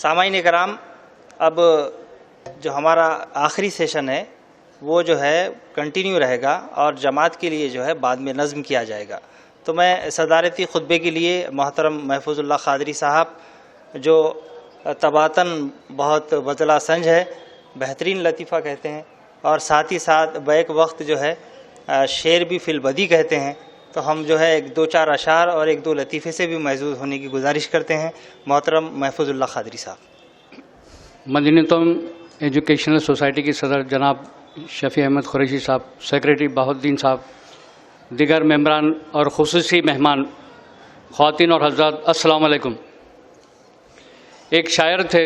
सामाईन कराम, अब जो हमारा आखिरी सेशन है वो जो है कंटिन्यू रहेगा और जमात के लिए जो है बाद में नज़्म किया जाएगा। तो मैं सदारती खुतबे के लिए मोहतरम महफूजुल्लाह क़ादरी साहब, जो तबातन बहुत बदला संज है, बेहतरीन लतीफ़ा कहते हैं और साथ ही साथ बैक वक्त जो है शेर भी फिलबदी कहते हैं, तो हम जो है एक दो चार अशार और एक दो लतीफ़े से भी महजूज़ होने की गुजारिश करते हैं। मोहतरम महफूजुल्लाह क़ादरी साहब। मदीनतुम एजुकेशनल सोसाइटी की सदर जनाब शफ़ी अहमद कुरैशी साहब, सेक्रेटरी बाहुद्दीन साहब, दिगर मेंबरान और खुसूसी मेहमान, ख़वातीन और हज़रात, अस्सलाम वालेकुम। एक शायर थे,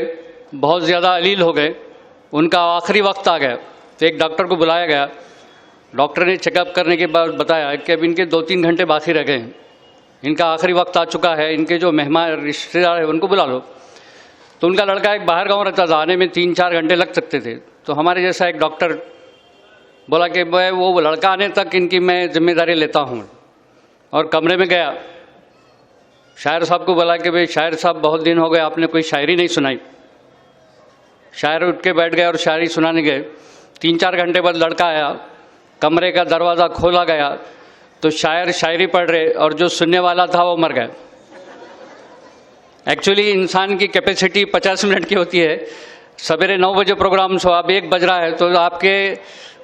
बहुत ज़्यादा अलील हो गए, उनका आखिरी वक्त आ गया तो एक डॉक्टर को बुलाया गया। डॉक्टर ने चेकअप करने के बाद बताया कि अब इनके 2-3 घंटे बाकी रह गए हैं, इनका आखिरी वक्त आ चुका है, इनके जो मेहमान रिश्तेदार हैं उनको बुला लो। तो उनका लड़का एक बाहर गाँव रहता था, आने में 3-4 घंटे लग सकते थे। तो हमारे जैसा एक डॉक्टर बोला कि मैं वो लड़का आने तक इनकी मैं जिम्मेदारी लेता हूँ, और कमरे में गया। शायर साहब को बोला कि भाई शायर साहब, बहुत दिन हो गए आपने कोई शायरी नहीं सुनाई। शायर उठ के बैठ गए और शायरी सुनाने गए। 3-4 घंटे बाद लड़का आया, कमरे का दरवाज़ा खोला गया तो शायर शायरी पढ़ रहे और जो सुनने वाला था वो मर गया। एक्चुअली इंसान की कैपेसिटी 50 मिनट की होती है। सवेरे 9 बजे प्रोग्राम सो अब 1 बज रहा है, तो आपके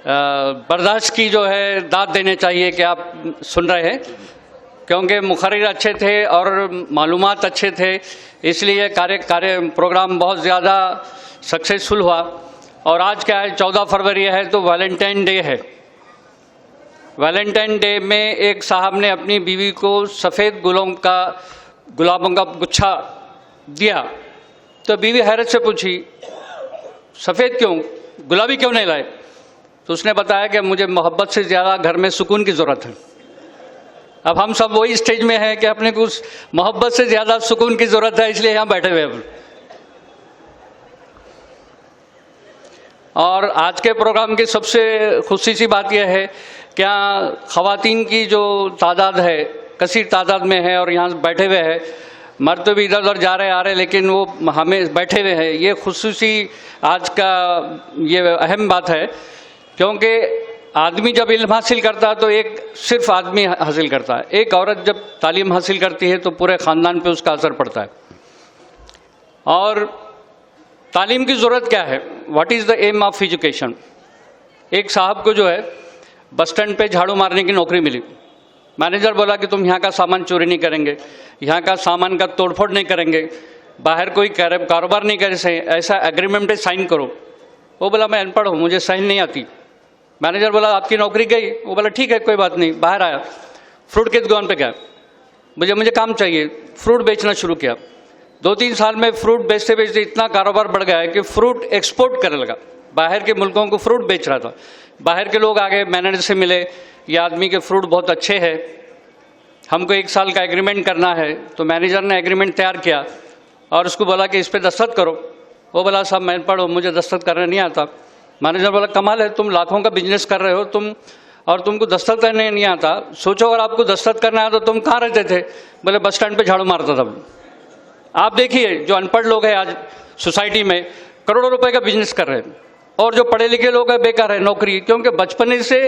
बर्दाश्त की जो है दाद देने चाहिए कि आप सुन रहे हैं, क्योंकि मुखर्रिर अच्छे थे और मालूमात अच्छे थे, इसलिए कार्य प्रोग्राम बहुत ज़्यादा सक्सेसफुल हुआ। और आज क्या है, 14 फरवरी है तो वैलेंटाइन डे है। वैलेंटाइन डे में एक साहब ने अपनी बीवी को सफ़ेद गुलाबों का गुच्छा दिया, तो बीवी हैरत से पूछी, सफ़ेद क्यों, गुलाबी क्यों नहीं लाए? तो उसने बताया कि मुझे मोहब्बत से ज़्यादा घर में सुकून की ज़रूरत है। अब हम सब वही स्टेज में हैं कि अपने को उस मोहब्बत से ज़्यादा सुकून की ज़रूरत है, इसलिए यहाँ बैठे हुए हैं। और आज के प्रोग्राम की सबसे खुशी बात यह है कि ख़वातीन की जो तादाद है कसीर तादाद में है और यहाँ बैठे हुए हैं। मर्द तो भी इधर उधर जा रहे आ रहे, लेकिन वो हमें बैठे हुए हैं। ये खुसूसी आज का ये अहम बात है, क्योंकि आदमी जब इल्म हासिल करता है तो एक सिर्फ आदमी हासिल करता है, एक औरत जब तालीम हासिल करती है तो पूरे ख़ानदान पे उसका असर पड़ता है। और तालीम की ज़रूरत क्या है, what is the aim of education. एक साहब को जो है बस स्टैंड पे झाड़ू मारने की नौकरी मिली। मैनेजर बोला कि तुम यहाँ का सामान चोरी नहीं करेंगे, यहाँ का सामान का तोड़फोड़ नहीं करेंगे, बाहर कोई कारोबार नहीं करे, ऐसा एग्रीमेंट पे साइन करो। वो बोला मैं अनपढ़ हूँ, मुझे साइन नहीं आती। मैनेजर बोला आपकी नौकरी गई। वो बोला ठीक है कोई बात नहीं। बाहर आया, फ्रूट की दुकान पे गया, मुझे काम चाहिए। फ्रूट बेचना शुरू किया। 2-3 साल में फ्रूट बेचते बेचते इतना कारोबार बढ़ गया है कि फ्रूट एक्सपोर्ट करने लगा, बाहर के मुल्कों को फ्रूट बेच रहा था। बाहर के लोग आगे मैनेजर से मिले, ये आदमी के फ्रूट बहुत अच्छे हैं, हमको 1 साल का एग्रीमेंट करना है। तो मैनेजर ने एग्रीमेंट तैयार किया और उसको बोला कि इस पर दस्तखत करो। वो बोला साहब मैं पढ़ो, मुझे दस्तखत करना नहीं आता। मैनेजर बोला कमाल है, तुम लाखों का बिजनेस कर रहे हो और तुमको दस्तखत करने नहीं आता। सोचो अगर आपको दस्तखत करना है तो तुम कहाँ रहते थे? बोले बस स्टैंड पे झाड़ू मारता था। आप देखिए जो अनपढ़ लोग हैं आज सोसाइटी में करोड़ों रुपए का बिजनेस कर रहे हैं, और जो पढ़े लिखे लोग हैं बेकार है नौकरी, क्योंकि बचपन से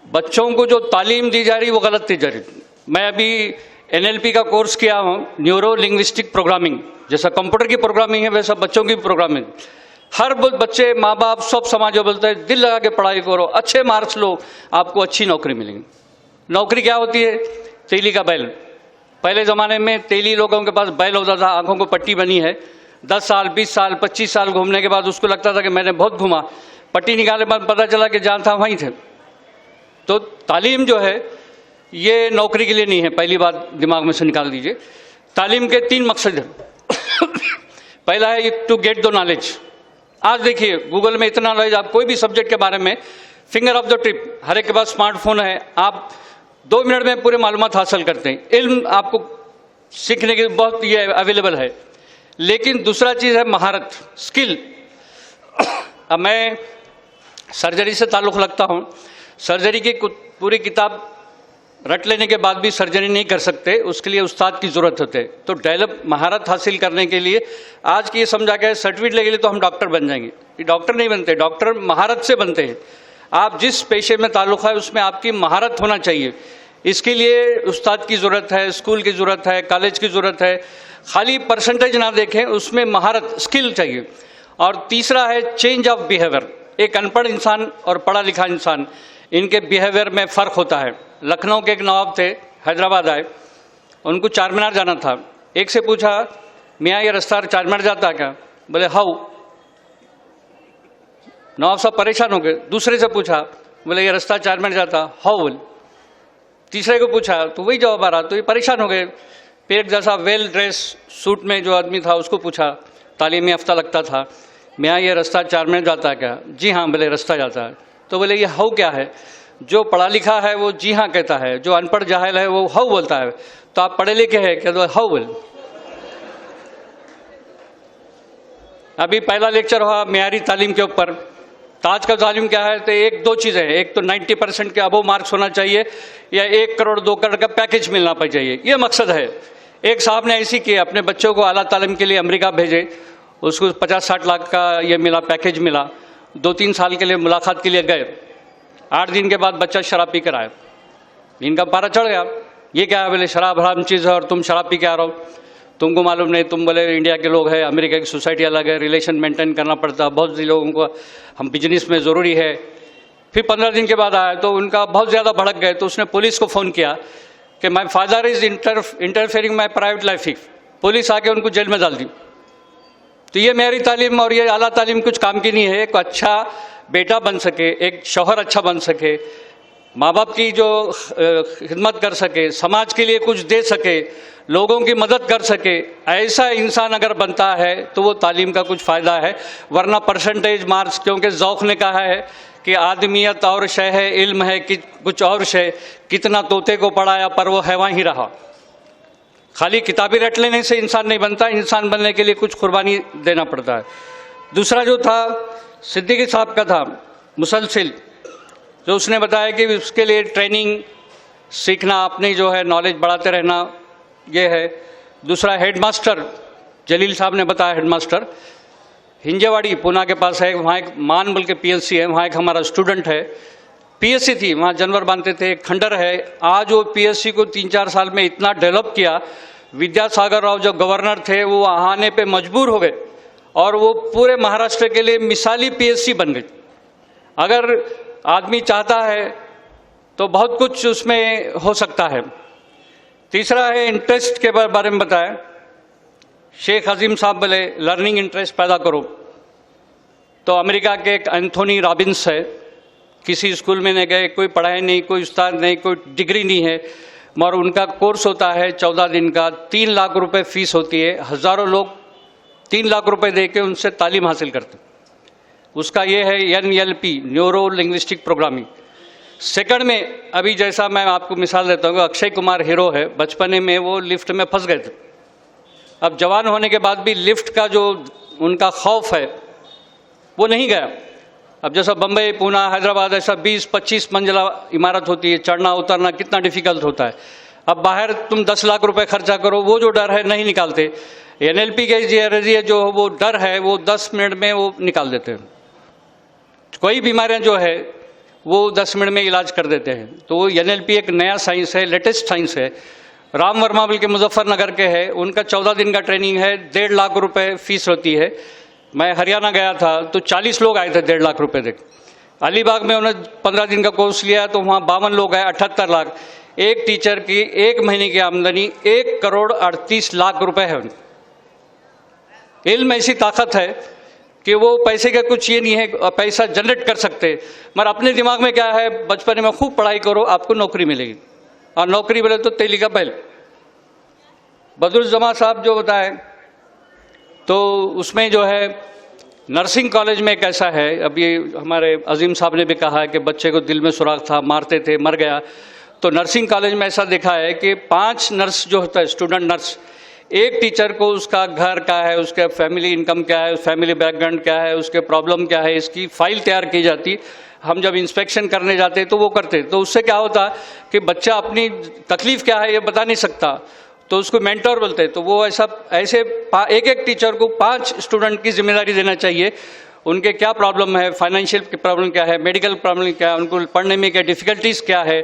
बच्चों को जो तालीम दी जा रही वो गलत दी जा रही। मैं अभी NLP का कोर्स किया हूँ, न्यूरो लिंग्विस्टिक प्रोग्रामिंग। जैसा कंप्यूटर की प्रोग्रामिंग है वैसा बच्चों की प्रोग्रामिंग। हर बच्चे, माँ बाप, सब समाज जो बोलते हैं दिल लगा के पढ़ाई करो, अच्छे मार्क्स लो, आपको अच्छी नौकरी मिलेगी। नौकरी क्या होती है? तेली का बैल। पहले ज़माने में तेली लोगों के पास बैल होता था, आंखों को पट्टी बनी है। 10 साल, 20 साल, 25 साल घूमने के बाद उसको लगता था कि मैंने बहुत घूमा। पट्टी निकालने के बाद पता चला कि जहाँ था वहीं थे। तो तालीम जो है ये नौकरी के लिए नहीं है, पहली बात दिमाग में से निकाल दीजिए। तालीम के 3 मकसद हैं। पहला है टू गेट द नॉलेज। आज देखिए गूगल में इतना नॉलेज, आप कोई भी सब्जेक्ट के बारे में फिंगर ऑफ द टिप, हर एक के पास स्मार्टफोन है, आप 2 मिनट में पूरे मालूमात हासिल करते हैं। इल्म आपको सीखने की बहुत ये अवेलेबल है। लेकिन दूसरा चीज़ है महारत, स्किल। अब मैं सर्जरी से ताल्लुक़ रखता हूँ, सर्जरी की पूरी किताब रट लेने के बाद भी सर्जरी नहीं कर सकते, उसके लिए उस्ताद की ज़रूरत होती है। तो डेवलप महारत हासिल करने के लिए आज की ये समझा के सर्टिफिकेट ले लिए तो हम डॉक्टर बन जाएंगे, ये डॉक्टर नहीं बनते, डॉक्टर महारत से बनते हैं। आप जिस पेशे में ताल्लुक़ है उसमें आपकी महारत होना चाहिए। इसके लिए उस्ताद की ज़रूरत है, स्कूल की ज़रूरत है, कॉलेज की ज़रूरत है। खाली परसेंटेज ना देखें, उसमें महारत स्किल चाहिए। और तीसरा है चेंज ऑफ बिहेवियर। एक अनपढ़ इंसान और पढ़ा लिखा इंसान, इनके बिहेवियर में फ़र्क होता है। लखनऊ के एक नवाब थे, हैदराबाद आए, उनको चार मीनार जाना था। एक से पूछा, मियाँ ये रास्ता चार मीनार जाता है क्या? बोले हाउ। नवाब साहब परेशान हो गए। दूसरे से पूछा, बोले ये रास्ता चार मीनार जाता, हाउ। बोले तीसरे को पूछा तो वही जवाब आ रहा, तो ये परेशान हो गए। फिर एक जैसा वेल ड्रेस सूट में जो आदमी था उसको पूछा, तालीमी हफ्ता लगता था, मियाँ ये रास्ता चार मीनार जाता है क्या? जी हाँ। बोले रास्ता जाता है। तो बोले ये हाउ क्या है? जो पढ़ा लिखा है वो जी हाँ कहता है, जो अनपढ़ जाहिल है वो हाउ बोलता है। तो आप पढ़े लिखे हैं क्या? तो हाउ बोल। अभी पहला लेक्चर हुआ मियारी तालीम के ऊपर। तो आज का तालीम क्या है? तो एक दो चीज़ें हैं, एक तो 90% के अबव मार्क्स होना चाहिए, या 1 करोड़ 2 करोड़ का पैकेज मिलना चाहिए, ये मकसद है। एक साहब ने ऐसी किया, अपने बच्चों को आला तालीम के लिए अमेरिका भेजे, उसको 50-60 लाख का ये मिला, पैकेज मिला। 2-3 साल के लिए मुलाकात के लिए गए, 8 दिन के बाद बच्चा शराब पी कर आया। इनका पारा चढ़ गया, ये क्या है? बोले शराब हराम चीज़ है और तुम शराब पी के आ रहे हो, तुमको मालूम नहीं? तुम बोले इंडिया के लोग हैं, अमेरिका की सोसाइटी अलग है, रिलेशन मेंटेन करना पड़ता है, बहुत से लोगों को हम बिजनेस में ज़रूरी है। फिर 15 दिन के बाद आया तो उनका बहुत ज़्यादा भड़क गए, तो उसने पुलिस को फ़ोन किया कि my father is interfering my private life. Police आके उनको जेल में डाल दी। तो ये मेरी तालीम और ये आला तालीम कुछ काम की नहीं है। एक अच्छा बेटा बन सके, एक शौहर अच्छा बन सके, माँ बाप की जो खिदमत कर सके, समाज के लिए कुछ दे सके, लोगों की मदद कर सके, ऐसा इंसान अगर बनता है तो वो तालीम का कुछ फ़ायदा है। वरना परसेंटेज मार्क्स, क्योंकि ज़ौक़ ने कहा है कि आदमियत और शय है, इल्म है कि कुछ और शय, कितना तोते को पढ़ाया पर वो हैवां ही रहा। खाली किताबी रट लेने से इंसान नहीं बनता, इंसान बनने के लिए कुछ कुर्बानी देना पड़ता है। दूसरा जो था सिद्दीकी साहब का था, मुसलसिल, जो उसने बताया कि उसके लिए ट्रेनिंग सीखना, अपनी जो है नॉलेज बढ़ाते रहना, ये है। दूसरा हेडमास्टर, जलील साहब ने बताया, हेडमास्टर हिंजेवाड़ी पूना के पास है, वहाँ एक मान बोल के PSC है, वहाँ एक हमारा स्टूडेंट है, PSC थी, वहाँ जानवर बांधते थे, एक खंडर है। आज वो PSC को 3-4 साल में इतना डेवलप किया, विद्यासागर राव जो गवर्नर थे वो आने पे मजबूर हो गए और वो पूरे महाराष्ट्र के लिए मिसाली PSC बन गई। अगर आदमी चाहता है तो बहुत कुछ उसमें हो सकता है। तीसरा है इंटरेस्ट के बारे में बताया, शेख अजीम साहब बोले लर्निंग इंटरेस्ट पैदा करो। तो अमेरिका के एक एंथोनी रॉबिन्स है, किसी स्कूल में नहीं गए, कोई पढ़ाई नहीं, कोई उस्ताद नहीं, कोई डिग्री नहीं है, मगर उनका कोर्स होता है 14 दिन का, 3 लाख रुपए फीस होती है, हज़ारों लोग 3 लाख रुपए दे के उनसे तालीम हासिल करते। उसका ये है NLP, neuro linguistic programming. Second में अभी जैसा मैं आपको मिसाल देता हूँ, अक्षय कुमार हीरो है, बचपने में वो लिफ्ट में फंस गए थे। अब जवान होने के बाद भी लिफ्ट का जो उनका खौफ है वो नहीं गया। अब जैसा बम्बई, पूना, हैदराबाद ऐसा 20-25 मंजिला इमारत होती है, चढ़ना उतरना कितना डिफिकल्ट होता है। अब बाहर तुम 10 लाख रुपए खर्चा करो, वो जो डर है नहीं निकालते। NLP के जरिए जो वो डर है वो 10 मिनट में वो निकाल देते हैं। कोई बीमारियां जो है वो 10 मिनट में इलाज कर देते हैं। तो वो NLP एक नया साइंस है, लेटेस्ट साइंस है। राम वर्मा बोल के मुजफ्फरनगर के है, उनका 14 दिन का ट्रेनिंग है, 1.5 लाख रुपए फीस होती है। मैं हरियाणा गया था तो 40 लोग आए थे 1.5 लाख रुपए देख। अलीबाग में उन्होंने 15 दिन का कोर्स लिया तो वहाँ 52 लोग आए, 78 लाख। एक टीचर की 1 महीने की आमदनी 1 करोड़ 38 लाख रुपए है। इल्म ऐसी ताकत है कि वो पैसे का कुछ ये नहीं है, पैसा जनरेट कर सकते। मगर अपने दिमाग में क्या है, बचपन में खूब पढ़ाई करो आपको नौकरी मिलेगी, और नौकरी मिले तो तेली का बैल। बदरुल साहब जो बताए तो उसमें जो है नर्सिंग कॉलेज में कैसा है, अभी हमारे अजीम साहब ने भी कहा कि बच्चे को दिल में सुराख था, मारते थे, मर गया। तो नर्सिंग कॉलेज में ऐसा देखा है कि 5 नर्स जो होता है, स्टूडेंट नर्स, एक टीचर को उसका घर क्या है, उसका फैमिली इनकम क्या है, फैमिली बैकग्राउंड क्या है, उसके प्रॉब्लम क्या है, इसकी फाइल तैयार की जाती। हम जब इंस्पेक्शन करने जाते तो वो करते, तो उससे क्या होता कि बच्चा अपनी तकलीफ क्या है ये बता नहीं सकता, तो उसको मेंटर बोलते हैं। तो वो ऐसे एक एक टीचर को 5 स्टूडेंट की जिम्मेदारी देना चाहिए, उनके क्या प्रॉब्लम है, फाइनेंशियल प्रॉब्लम क्या है, मेडिकल प्रॉब्लम क्या है, उनको पढ़ने में क्या डिफिकल्टीज क्या है।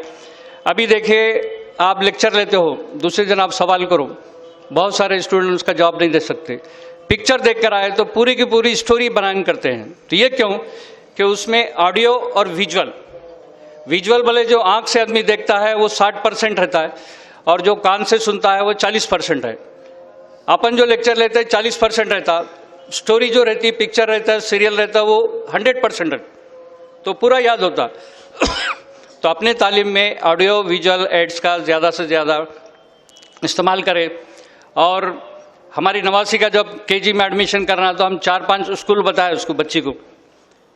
अभी देखिए आप लेक्चर लेते हो, दूसरे दिन आप सवाल करो, बहुत सारे स्टूडेंट उसका जवाब नहीं दे सकते। पिक्चर देखकर आए तो पूरी की पूरी स्टोरी बनान करते हैं। तो ये क्यों कि उसमें ऑडियो और विजुअल भले जो आंख से आदमी देखता है वो 60% रहता है और जो कान से सुनता है वो 40% है। अपन जो लेक्चर लेते हैं 40% रहता, स्टोरी जो रहती, पिक्चर रहता है, सीरियल रहता है, वो 100% है, तो पूरा याद होता। तो अपने तालीम में ऑडियो विजुअल एड्स का ज़्यादा से ज़्यादा इस्तेमाल करें। और हमारी नवासी का जब केजी में एडमिशन करना तो हम 4-5 स्कूल बताए उसको, बच्ची को।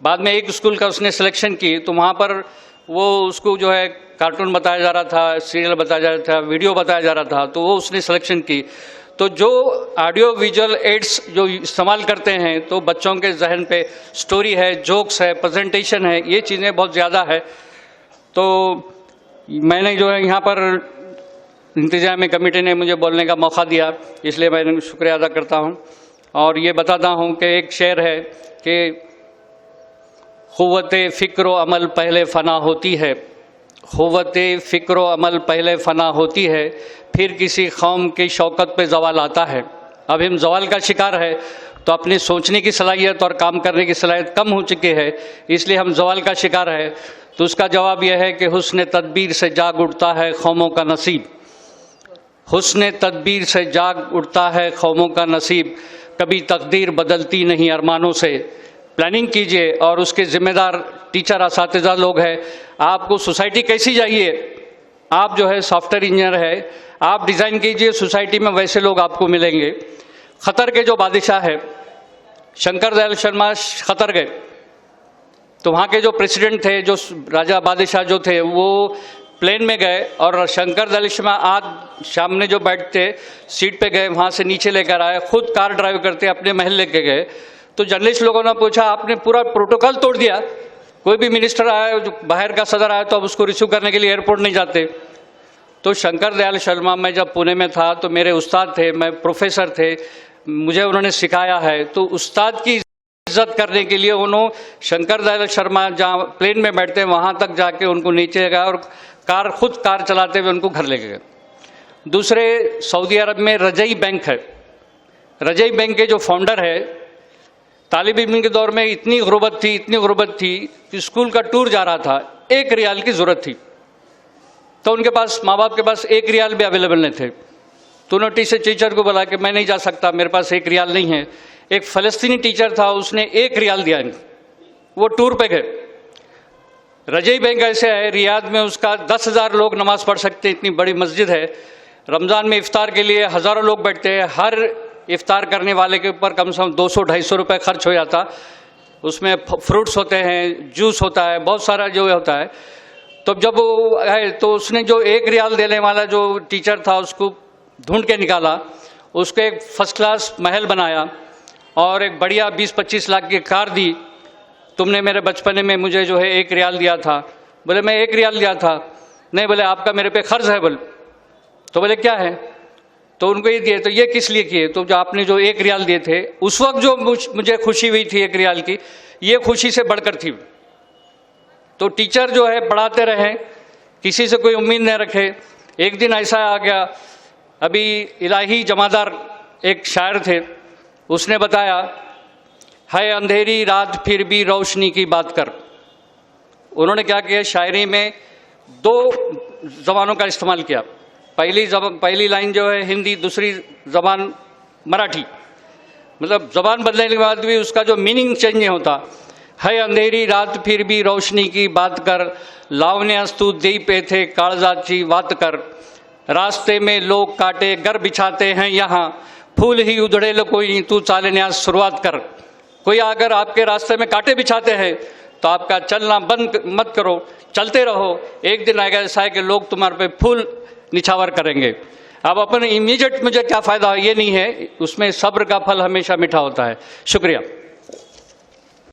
बाद में एक स्कूल का उसने सिलेक्शन की, तो वहाँ पर वो उसको जो है कार्टून बताया जा रहा था, सीरियल बताया जा रहा था, वीडियो बताया जा रहा था, तो वो उसने सिलेक्शन की। तो जो ऑडियो विजुअल एड्स जो इस्तेमाल करते हैं तो बच्चों के जहन पे स्टोरी है, जोक्स है, प्रेजेंटेशन है, ये चीज़ें बहुत ज़्यादा है। तो मैंने जो है यहाँ पर इंतजामी कमेटी ने मुझे बोलने का मौका दिया, इसलिए मैं शुक्रिया अदा करता हूँ। और ये बताता हूँ कि एक शेर है कि क़ुव्वते फ़िक्र व अमल पहले फ़ना होती है, क़ुव्वते फ़िक्र व अमल पहले फ़ना होती है, फिर किसी कौम की शौकत पे ज़वाल आता है। अब हम ज़वाल का शिकार है तो अपनी सोचने की सलाहियत और काम करने की सलाहियत कम हो चुकी है, इसलिए हम ज़वाल का शिकार है। तो उसका जवाब यह है कि हुस्न तदबीर से जाग उठता है कौमों का नसीब, हुस्न तदबीर से जाग उठता है कौमों का नसीब, कभी तकदीर बदलती नहीं अरमानों से। प्लानिंग कीजिए और उसके जिम्मेदार टीचर असातिज़ा लोग हैं। आपको सोसाइटी कैसी चाहिए, आप जो है सॉफ्टवेयर इंजीनियर है, आप डिज़ाइन कीजिए, सोसाइटी में वैसे लोग आपको मिलेंगे। खतर के जो बादशाह है शंकर दयाल शर्मा खतर गए, तो वहाँ के जो प्रेसिडेंट थे, जो राजा बादशाह जो थे, वो प्लेन में गए और शंकर दयाल शर्मा आज सामने जो बैठते सीट पे गए, वहाँ से नीचे लेकर आए, खुद कार ड्राइव करते अपने महल लेके गए। तो जर्नलिस्ट लोगों ने पूछा आपने पूरा प्रोटोकॉल तोड़ दिया, कोई भी मिनिस्टर आया, जो बाहर का सदर आया तो अब उसको रिसीव करने के लिए एयरपोर्ट नहीं जाते। तो शंकर दयाल शर्मा, मैं जब पुणे में था तो मेरे उस्ताद थे, मैं प्रोफेसर थे, मुझे उन्होंने सिखाया है। तो उस्ताद की इज्जत करने के लिए उन्होंने शंकर दयाल शर्मा जहाँ प्लेन में बैठते हैं वहाँ तक जाके उनको नीचे गए और खुद कार चलाते हुए उनको घर ले गए। दूसरे सऊदी अरब में रजई बैंक है, रजई बैंक के जो फाउंडर है, तालिब इल्म के दौर में इतनी गुर्बत थी कि स्कूल का टूर जा रहा था, 1 रियाल की ज़रूरत थी, तो उनके पास, माँ बाप के पास 1 रियाल भी अवेलेबल नहीं थे। तो उन्होंने टीचर को बोला कि मैं नहीं जा सकता, मेरे पास 1 रियाल नहीं है। एक फ़लस्तीनी टीचर था, उसने 1 रियाल दिया, वो टूर पे गए। रजई बैंक ऐसे है, रियाद में उसका 10,000 लोग नमाज़ पढ़ सकते, इतनी बड़ी मस्जिद है। रमज़ान में इफ्तार के लिए हज़ारों लोग बैठते हैं, हर इफ्तार करने वाले के ऊपर कम से कम 200-250 रुपये खर्च हो जाता। उसमें फ्रूट्स होते हैं, जूस होता है, बहुत सारा जो होता है। तो जब वो है तो उसने जो 1 रियाल देने वाला जो टीचर था उसको ढूंढ के निकाला, उसको एक फर्स्ट क्लास महल बनाया और एक बढ़िया 20-25 लाख की कार दी। तुमने मेरे बचपने में मुझे जो है 1 रियाल दिया था। बोले मैं 1 रियाल दिया था। नहीं, बोले आपका मेरे पे कर्ज है। बोले तो बोले क्या है, तो उनको ये दिए। तो ये किस लिए किए, तो जो आपने जो 1 रियाल दिए थे उस वक्त जो मुझे खुशी हुई थी 1 रियाल की, ये खुशी से बढ़कर थी। तो टीचर जो है पढ़ाते रहे, किसी से कोई उम्मीद न रखे। एक दिन ऐसा आ गया, अभी इलाही जमादार एक शायर थे, उसने बताया है अंधेरी रात फिर भी रोशनी की बात कर। उन्होंने क्या किया, शायरी में 2 ज़बानों का इस्तेमाल किया। पहली लाइन जो है हिंदी, दूसरी ज़बान मराठी। मतलब ज़बान बदलने के बाद भी उसका जो मीनिंग चेंज नहीं होता। है अंधेरी रात फिर भी रोशनी की बात कर, लावने अस्तु दे पे थे काळजाची बात कर। रास्ते में लोग काटे घर बिछाते हैं यहाँ, फूल ही उधड़ेल कोई तू चालण्यास शुरुआत कर। कोई अगर आपके रास्ते में कांटे बिछाते हैं तो आपका चलना बंद मत करो, चलते रहो। एक दिन आएगा ऐसा है कि लोग तुम्हारे पे फूल निछावर करेंगे। अब अपन इमीडिएट मुझे क्या फ़ायदा, ये नहीं है, उसमें सब्र का फल हमेशा मीठा होता है। शुक्रिया।